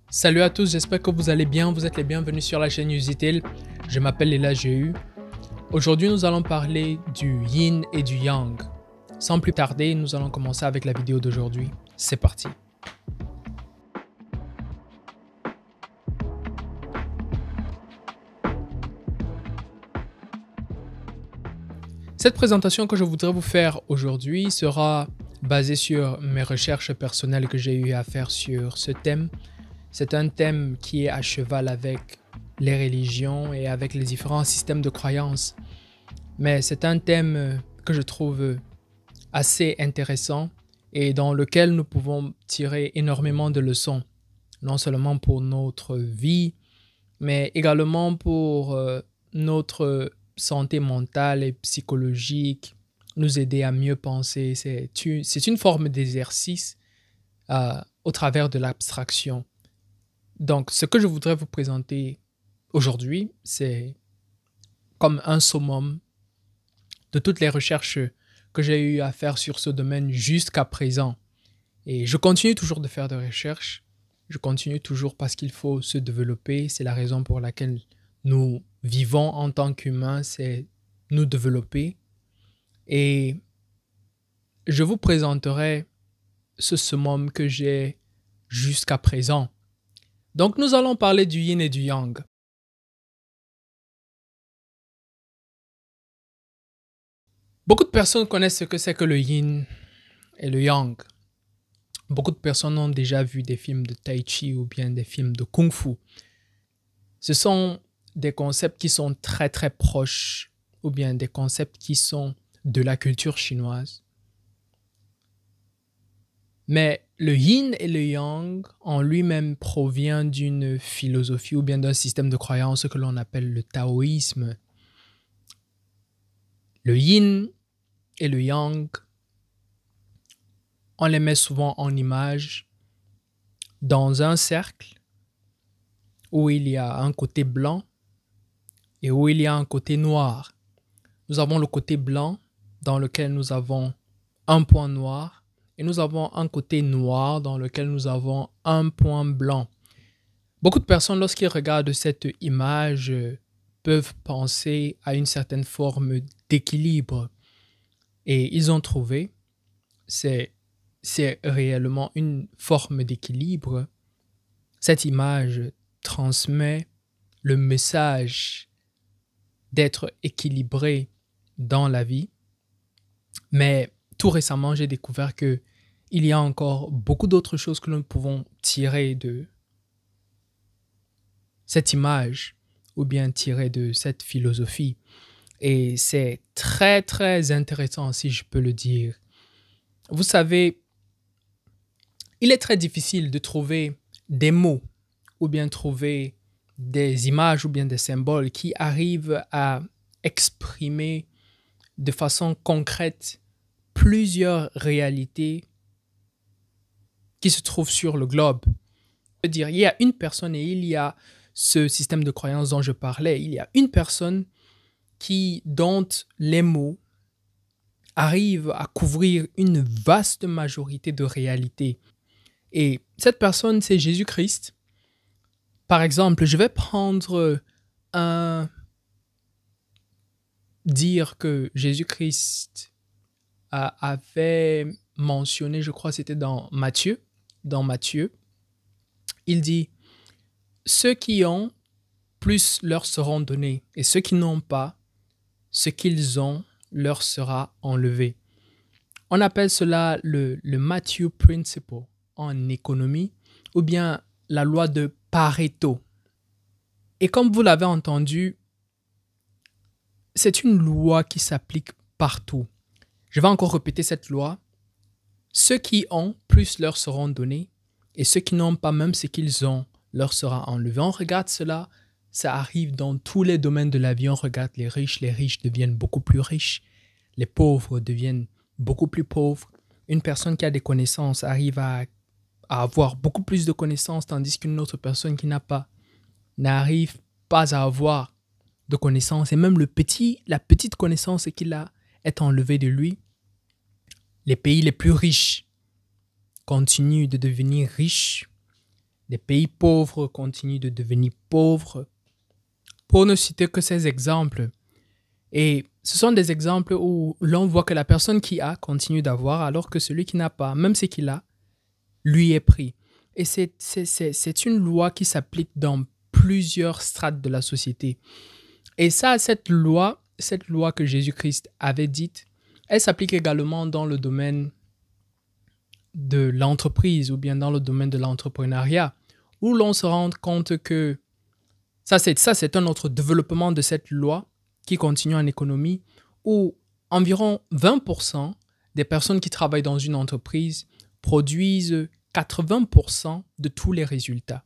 Salut à tous, j'espère que vous allez bien, vous êtes les bienvenus sur la chaîne Usitel. Je m'appelle Lela GU. Aujourd'hui, nous allons parler du yin et du yang. Sans plus tarder, nous allons commencer avec la vidéo d'aujourd'hui. C'est parti. Cette présentation que je voudrais vous faire aujourd'hui sera basée sur mes recherches personnelles que j'ai eu à faire sur ce thème. C'est un thème qui est à cheval avec les religions et avec les différents systèmes de croyances. Mais c'est un thème que je trouve assez intéressant et dans lequel nous pouvons tirer énormément de leçons. Non seulement pour notre vie, mais également pour notre santé mentale et psychologique, nous aider à mieux penser. C'est une forme d'exercice au travers de l'abstraction. Donc, ce que je voudrais vous présenter aujourd'hui, c'est comme un summum de toutes les recherches que j'ai eu à faire sur ce domaine jusqu'à présent. Et je continue toujours de faire des recherches. Je continue toujours parce qu'il faut se développer. C'est la raison pour laquelle nous vivons en tant qu'humains, c'est nous développer. Et je vous présenterai ce summum que j'ai jusqu'à présent. Donc, nous allons parler du yin et du yang. Beaucoup de personnes connaissent ce que c'est que le yin et le yang. Beaucoup de personnes ont déjà vu des films de tai chi ou bien des films de kung fu. Ce sont des concepts qui sont très très proches ou bien des concepts qui sont de la culture chinoise. Mais le yin et le yang en lui-même provient d'une philosophie ou bien d'un système de croyance que l'on appelle le taoïsme. Le yin et le yang, on les met souvent en image dans un cercle où il y a un côté blanc et où il y a un côté noir. Nous avons le côté blanc dans lequel nous avons un point noir et nous avons un côté noir dans lequel nous avons un point blanc. Beaucoup de personnes, lorsqu'ils regardent cette image, peuvent penser à une certaine forme d'équilibre. Et ils ont trouvé, c'est réellement une forme d'équilibre. Cette image transmet le message d'être équilibré dans la vie. Mais tout récemment, j'ai découvert qu'il y a encore beaucoup d'autres choses que nous pouvons tirer de cette image ou bien tirer de cette philosophie. Et c'est très, très intéressant, si je peux le dire. Vous savez, il est très difficile de trouver des mots ou bien trouver des images ou bien des symboles qui arrivent à exprimer de façon concrète plusieurs réalités qui se trouvent sur le globe. C'est-à-dire, il y a une personne et il y a ce système de croyance dont je parlais. Il y a une personne dont les mots arrivent à couvrir une vaste majorité de réalités. Et cette personne, c'est Jésus-Christ. Par exemple, je vais prendre dire que Jésus-Christ avait mentionné, je crois que c'était dans Matthieu, il dit « Ceux qui ont, plus leur seront donnés, et ceux qui n'ont pas, ce qu'ils ont leur sera enlevé. » On appelle cela le Matthew Principle en économie ou bien la loi de Pareto. Et comme vous l'avez entendu, c'est une loi qui s'applique partout. Je vais encore répéter cette loi. Ceux qui ont, plus leur seront donnés, et ceux qui n'ont pas, même ce qu'ils ont, leur sera enlevé. On regarde cela, ça arrive dans tous les domaines de la vie. On regarde les riches deviennent beaucoup plus riches. Les pauvres deviennent beaucoup plus pauvres. Une personne qui a des connaissances arrive à avoir beaucoup plus de connaissances, tandis qu'une autre personne qui n'arrive pas à avoir de connaissances. Et même la petite connaissance qu'il a est enlevée de lui. Les pays les plus riches continuent de devenir riches des pays pauvres continuent de devenir pauvres, pour ne citer que ces exemples. Et ce sont des exemples où l'on voit que la personne qui a continue d'avoir, alors que celui qui n'a pas, même ce qu'il a, lui est pris. Et c'est une loi qui s'applique dans plusieurs strates de la société. Et ça, cette loi que Jésus-Christ avait dite, elle s'applique également dans le domaine de l'entreprise ou bien dans le domaine de l'entrepreneuriat, où l'on se rend compte que ça c'est un autre développement de cette loi qui continue en économie, où environ 20% des personnes qui travaillent dans une entreprise produisent 80% de tous les résultats.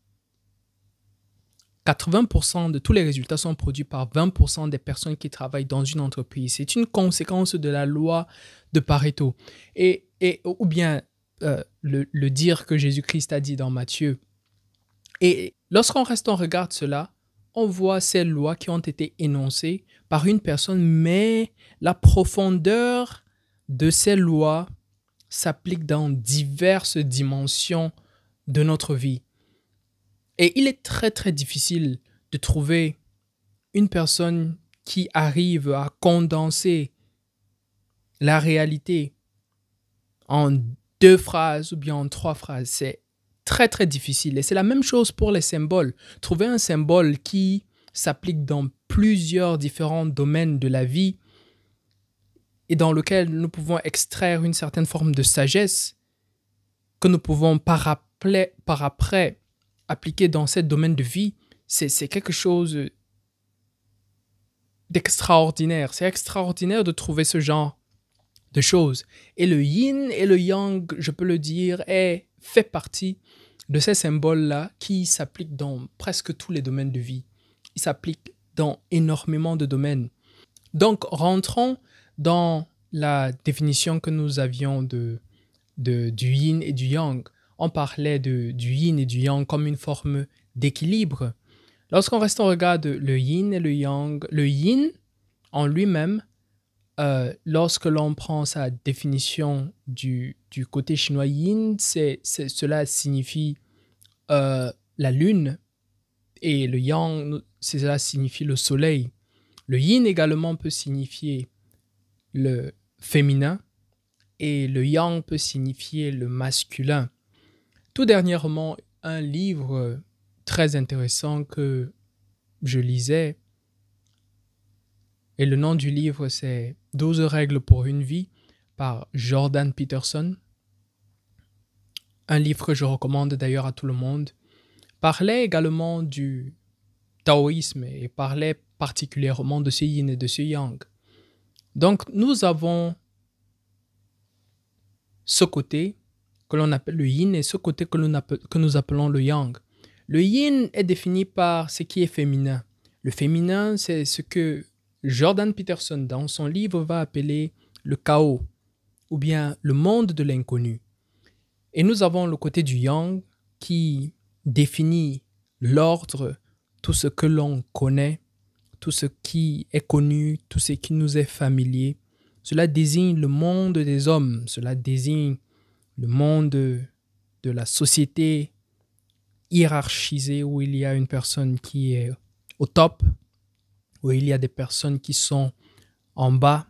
80% de tous les résultats sont produits par 20% des personnes qui travaillent dans une entreprise. C'est une conséquence de la loi de Pareto. Ou bien le dire que Jésus-Christ a dit dans Matthieu. Et lorsqu'on regarde cela, on voit ces lois qui ont été énoncées par une personne, mais la profondeur de ces lois s'applique dans diverses dimensions de notre vie. Et il est très très difficile de trouver une personne qui arrive à condenser la réalité en 2 phrases ou bien en 3 phrases. C'est très très difficile. Et c'est la même chose pour les symboles. Trouver un symbole qui s'applique dans plusieurs différents domaines de la vie et dans lequel nous pouvons extraire une certaine forme de sagesse que nous pouvons par après appliquer dans ce domaine de vie, c'est quelque chose d'extraordinaire. C'est extraordinaire de trouver ce genre de choses. Et le yin et le yang, je peux le dire, fait partie de ces symboles-là qui s'appliquent dans presque tous les domaines de vie. Ils s'appliquent dans énormément de domaines. Donc, rentrons dans la définition que nous avions du yin et du yang. On parlait du yin et du yang comme une forme d'équilibre. Lorsqu'on regarde le yin et le yang, le yin en lui-même, lorsque l'on prend sa définition du côté chinois, yin, cela signifie la lune, et le yang, cela signifie le soleil. Le yin également peut signifier le féminin et le yang peut signifier le masculin. Tout dernièrement, un livre très intéressant que je lisais, et le nom du livre c'est 12 règles pour une vie par Jordan Peterson. Un livre que je recommande d'ailleurs à tout le monde. Parlait également du taoïsme et parlait particulièrement de ce yin et de ce yang. Donc nous avons ce côté que l'on appelle le yin et ce côté que nous appelons le yang. Le yin est défini par ce qui est féminin. Le féminin, c'est ce que Jordan Peterson, dans son livre, va appeler le chaos, ou bien le monde de l'inconnu. Et nous avons le côté du yang qui définit l'ordre, tout ce que l'on connaît, tout ce qui est connu, tout ce qui nous est familier. Cela désigne le monde des hommes, cela désigne le monde de la société hiérarchisée où il y a une personne qui est au top, où il y a des personnes qui sont en bas.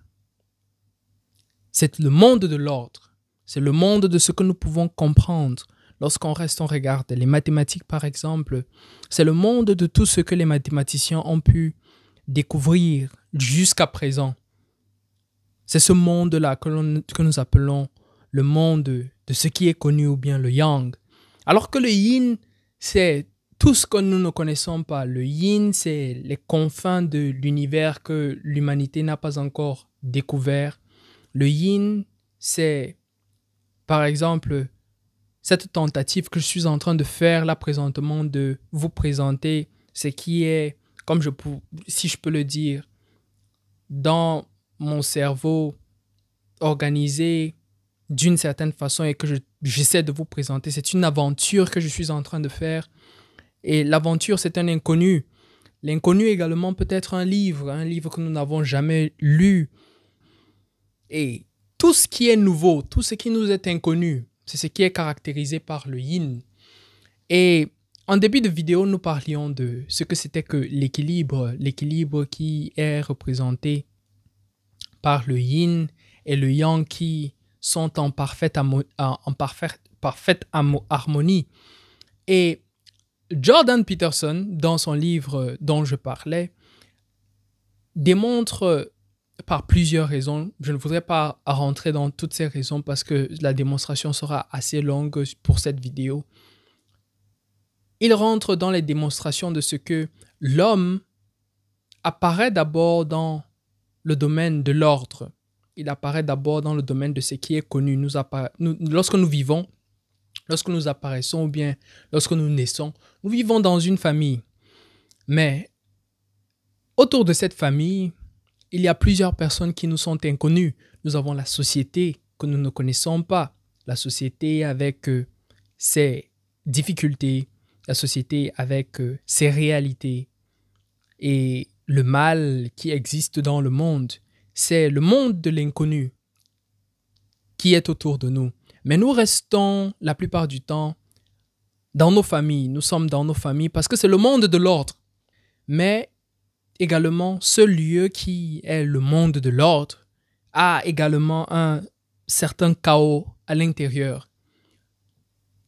C'est le monde de l'ordre. C'est le monde de ce que nous pouvons comprendre. Lorsqu'on regarde les mathématiques par exemple, c'est le monde de tout ce que les mathématiciens ont pu découvrir jusqu'à présent. C'est ce monde-là que nous appelons le monde de ce qui est connu ou bien le yang. Alors que le yin, c'est tout ce que nous ne connaissons pas. Le yin, c'est les confins de l'univers que l'humanité n'a pas encore découvert. Le yin, c'est par exemple cette tentative que je suis en train de faire là présentement de vous présenter ce qui est, si je peux le dire, dans mon cerveau organisé d'une certaine façon et que j'essaie de vous présenter. C'est une aventure que je suis en train de faire. Et l'aventure, c'est un inconnu. L'inconnu également peut être un livre que nous n'avons jamais lu. Et tout ce qui est nouveau, tout ce qui nous est inconnu, c'est ce qui est caractérisé par le yin. Et En début de vidéo, nous parlions de ce que c'était que l'équilibre qui est représenté par le yin et le yang qui sont en parfaite harmonie. Et Jordan Peterson, dans son livre dont je parlais, démontre par plusieurs raisons. Je ne voudrais pas rentrer dans toutes ces raisons parce que la démonstration sera assez longue pour cette vidéo. Il rentre dans les démonstrations de ce que l'homme apparaît d'abord dans le domaine de l'ordre. Il apparaît d'abord dans le domaine de ce qui est connu. Lorsque nous vivons, lorsque nous apparaissons ou bien lorsque nous naissons, nous vivons dans une famille. Mais autour de cette famille, il y a plusieurs personnes qui nous sont inconnues. Nous avons la société que nous ne connaissons pas. La société avec ses difficultés, la société avec ses réalités et le mal qui existe dans le monde. C'est le monde de l'inconnu qui est autour de nous. Mais nous restons la plupart du temps dans nos familles. Nous sommes dans nos familles parce que c'est le monde de l'ordre. Mais également, ce lieu qui est le monde de l'ordre a également un certain chaos à l'intérieur.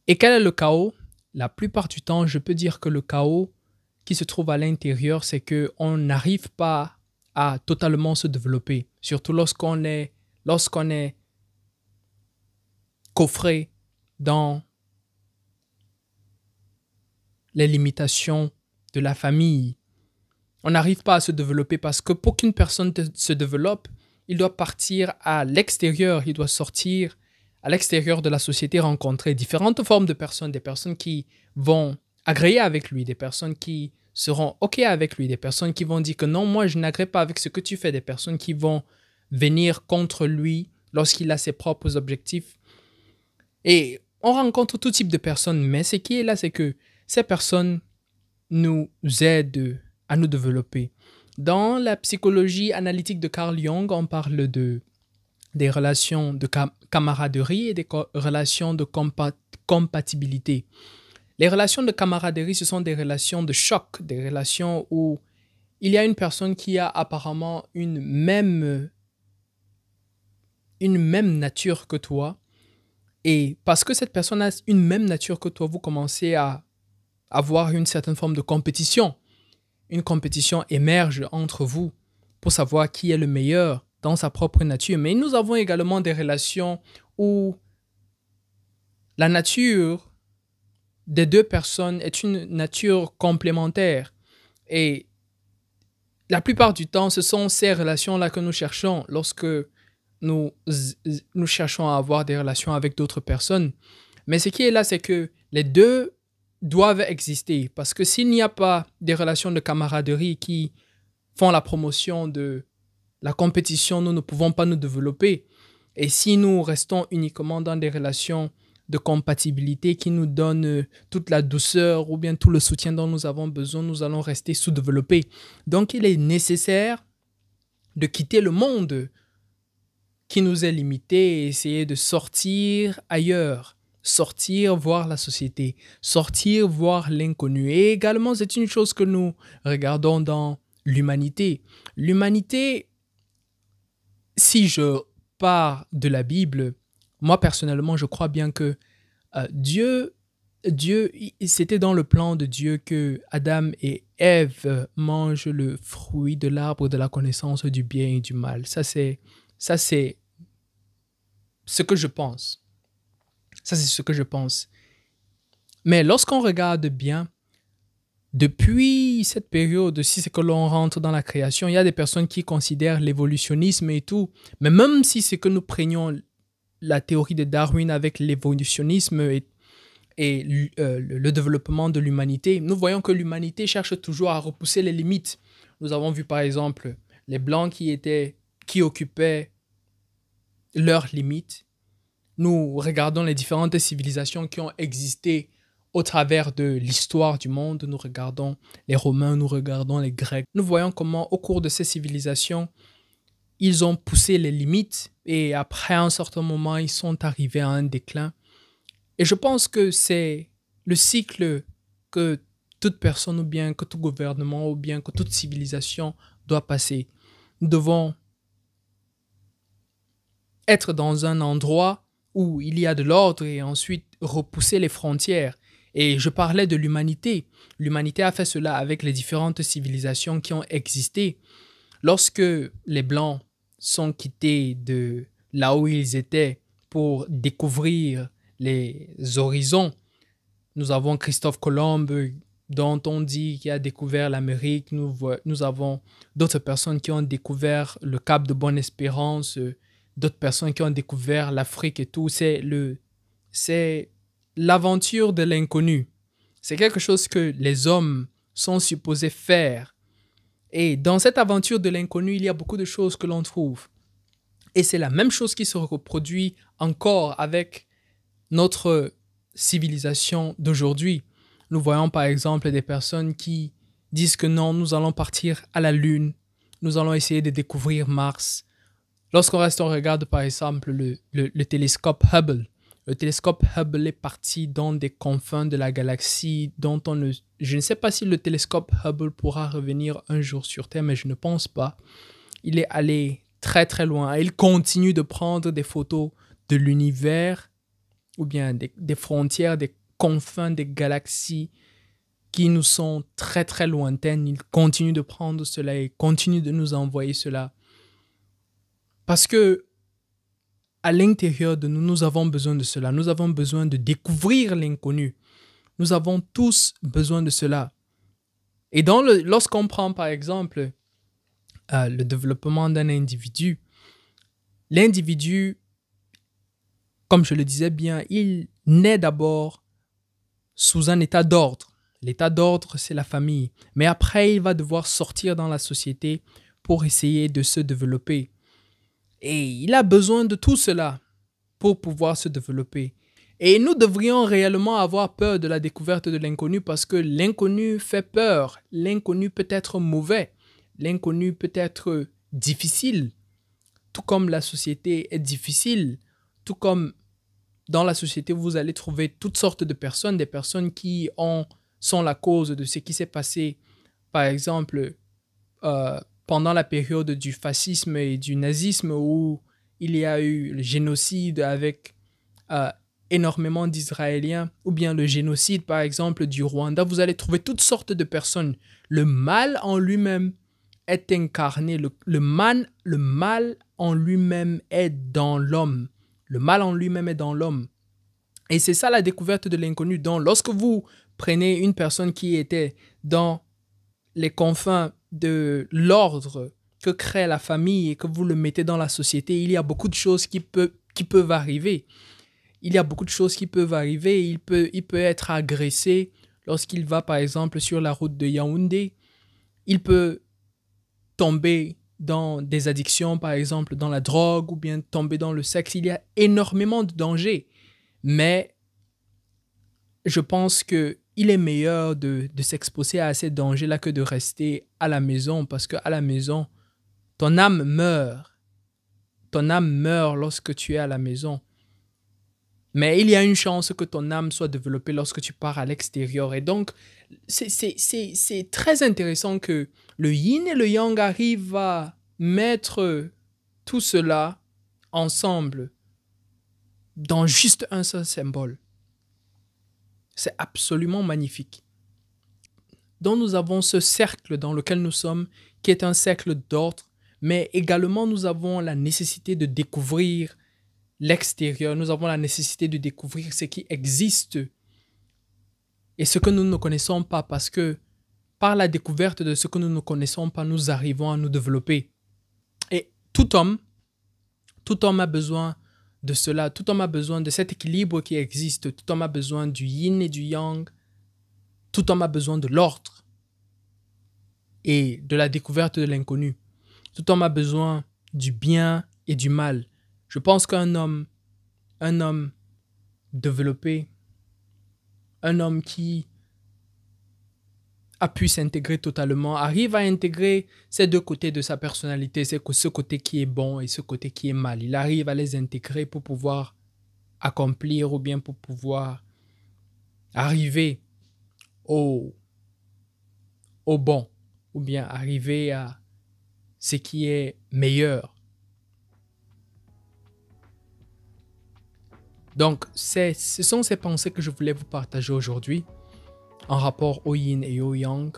Et quel est le chaos? La plupart du temps, je peux dire que le chaos qui se trouve à l'intérieur, c'est qu'on n'arrive pas à totalement se développer. Surtout lorsqu'on est coffré dans les limitations de la famille. On n'arrive pas à se développer parce que pour qu'une personne se développe, il doit partir à l'extérieur, il doit sortir à l'extérieur de la société, rencontrer différentes formes de personnes, des personnes qui vont agréer avec lui, des personnes qui seront OK avec lui, des personnes qui vont dire que non, moi je n'agrée pas avec ce que tu fais, des personnes qui vont venir contre lui lorsqu'il a ses propres objectifs. Et on rencontre tout type de personnes, mais ce qui est là, c'est que ces personnes nous aident à nous développer. Dans la psychologie analytique de Carl Jung, on parle des relations de camaraderie et des relations de compatibilité. Les relations de camaraderie, ce sont des relations de choc, des relations où il y a une personne qui a apparemment une même nature que toi. Et parce que cette personne a une même nature que toi, vous commencez à avoir une certaine forme de compétition. Une compétition émerge entre vous pour savoir qui est le meilleur dans sa propre nature. Mais nous avons également des relations où la nature des deux personnes est une nature complémentaire. Et la plupart du temps, ce sont ces relations-là que nous cherchons lorsque nous cherchons à avoir des relations avec d'autres personnes. Mais ce qui est là, c'est que les deux doivent exister. Parce que s'il n'y a pas des relations de camaraderie qui font la promotion de la compétition, nous ne pouvons pas nous développer. Et si nous restons uniquement dans des relations de compatibilité qui nous donnent toute la douceur ou bien tout le soutien dont nous avons besoin, nous allons rester sous-développés. Donc, il est nécessaire de quitter le monde qui nous est limité et essayer de sortir ailleurs, sortir voir la société, sortir voir l'inconnu. Et également, c'est une chose que nous regardons dans l'humanité. L'humanité, si je pars de la Bible, moi personnellement, je crois bien que Dieu, c'était dans le plan de Dieu que Adam et Ève mangent le fruit de l'arbre de la connaissance du bien et du mal. Ça, c'est ce que je pense. Ça, c'est ce que je pense. Mais lorsqu'on regarde bien, depuis cette période, si c'est que l'on rentre dans la création, il y a des personnes qui considèrent l'évolutionnisme et tout. Mais même si c'est que nous prenions la théorie de Darwin avec l'évolutionnisme et le développement de l'humanité, nous voyons que l'humanité cherche toujours à repousser les limites. Nous avons vu par exemple les Blancs qui occupaient leurs limites. Nous regardons les différentes civilisations qui ont existé au travers de l'histoire du monde. Nous regardons les Romains, nous regardons les Grecs. Nous voyons comment au cours de ces civilisations, ils ont poussé les limites et après un certain moment, ils sont arrivés à un déclin. Et je pense que c'est le cycle que toute personne ou bien que tout gouvernement ou bien que toute civilisation doit passer. Nous devons être dans un endroit où il y a de l'ordre et ensuite repousser les frontières. Et je parlais de l'humanité. L'humanité a fait cela avec les différentes civilisations qui ont existé. Lorsque les Blancs sont quittés de là où ils étaient pour découvrir les horizons, nous avons Christophe Colomb, dont on dit qu'il a découvert l'Amérique. Nous avons d'autres personnes qui ont découvert le Cap de Bonne-Espérance, d'autres personnes qui ont découvert l'Afrique et tout. C'est l'aventure de l'inconnu. C'est quelque chose que les hommes sont supposés faire. Et dans cette aventure de l'inconnu, il y a beaucoup de choses que l'on trouve. Et c'est la même chose qui se reproduit encore avec notre civilisation d'aujourd'hui. Nous voyons par exemple des personnes qui disent que non, nous allons partir à la Lune, nous allons essayer de découvrir Mars. Lorsqu'on regarde par exemple le télescope Hubble. Le télescope Hubble est parti dans des confins de la galaxie dont je ne sais pas si le télescope Hubble pourra revenir un jour sur Terre, mais je ne pense pas. Il est allé très très loin. Il continue de prendre des photos de l'univers ou bien des frontières, des confins des galaxies qui nous sont très très lointaines. Il continue de prendre cela et continue de nous envoyer cela. Parce que à l'intérieur de nous, nous avons besoin de cela. Nous avons besoin de découvrir l'inconnu. Nous avons tous besoin de cela. Et lorsqu'on prend par exemple le développement d'un individu, l'individu, comme je le disais bien, il naît d'abord sous un état d'ordre. L'état d'ordre, c'est la famille. Mais après, il va devoir sortir dans la société pour essayer de se développer. Et il a besoin de tout cela pour pouvoir se développer. Et nous devrions réellement avoir peur de la découverte de l'inconnu parce que l'inconnu fait peur. L'inconnu peut être mauvais. L'inconnu peut être difficile. Tout comme la société est difficile. Tout comme dans la société, vous allez trouver toutes sortes de personnes. Des personnes qui sont la cause de ce qui s'est passé. Par exemple, pendant la période du fascisme et du nazisme où il y a eu le génocide avec énormément d'Israéliens, ou bien le génocide par exemple du Rwanda, vous allez trouver toutes sortes de personnes. Le mal en lui-même est incarné, le mal en lui-même est dans l'homme. Le mal en lui-même est dans l'homme. Et c'est ça la découverte de l'inconnu. Donc lorsque vous prenez une personne qui était dans les confins de l'ordre que crée la famille et que vous le mettez dans la société, il y a beaucoup de choses qui peuvent arriver. Il y a beaucoup de choses qui peuvent arriver. Il peut être agressé lorsqu'il va, par exemple, sur la route de Yaoundé. Il peut tomber dans des addictions, par exemple, dans la drogue ou bien tomber dans le sexe. Il y a énormément de dangers. Mais je pense que il est meilleur de s'exposer à ces dangers-là que de rester à la maison parce qu'à la maison, ton âme meurt. Ton âme meurt lorsque tu es à la maison. Mais il y a une chance que ton âme soit développée lorsque tu pars à l'extérieur. Et donc, c'est très intéressant que le yin et le yang arrivent à mettre tout cela ensemble dans juste un seul symbole. C'est absolument magnifique. Donc nous avons ce cercle dans lequel nous sommes, qui est un cercle d'ordre, mais également nous avons la nécessité de découvrir l'extérieur, nous avons la nécessité de découvrir ce qui existe et ce que nous ne connaissons pas, parce que par la découverte de ce que nous ne connaissons pas, nous arrivons à nous développer. Et tout homme a besoin de cela. Tout homme a besoin de cet équilibre qui existe. Tout homme a besoin du yin et du yang. Tout homme a besoin de l'ordre et de la découverte de l'inconnu. Tout homme a besoin du bien et du mal. Je pense qu'un homme développé, un homme qui a pu s'intégrer totalement, arrive à intégrer ces deux côtés de sa personnalité, c'est ce côté qui est bon et ce côté qui est mal. Il arrive à les intégrer pour pouvoir accomplir ou bien pour pouvoir arriver au, au bon, ou bien arriver à ce qui est meilleur. Donc, ce sont ces pensées que je voulais vous partager aujourd'hui en rapport au yin et au yang.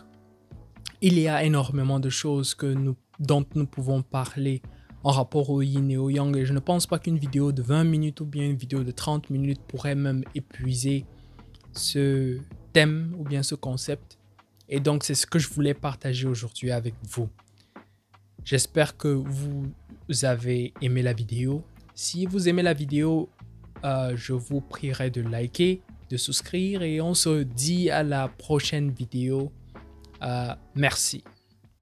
Il y a énormément de choses dont nous pouvons parler en rapport au yin et au yang, et je ne pense pas qu'une vidéo de 20 minutes ou bien une vidéo de 30 minutes pourrait même épuiser ce thème ou bien ce concept. Et donc, c'est ce que je voulais partager aujourd'hui avec vous. J'espère que vous avez aimé la vidéo. Si vous aimez la vidéo, je vous prierai de liker, de souscrire, et on se dit à la prochaine vidéo. Merci.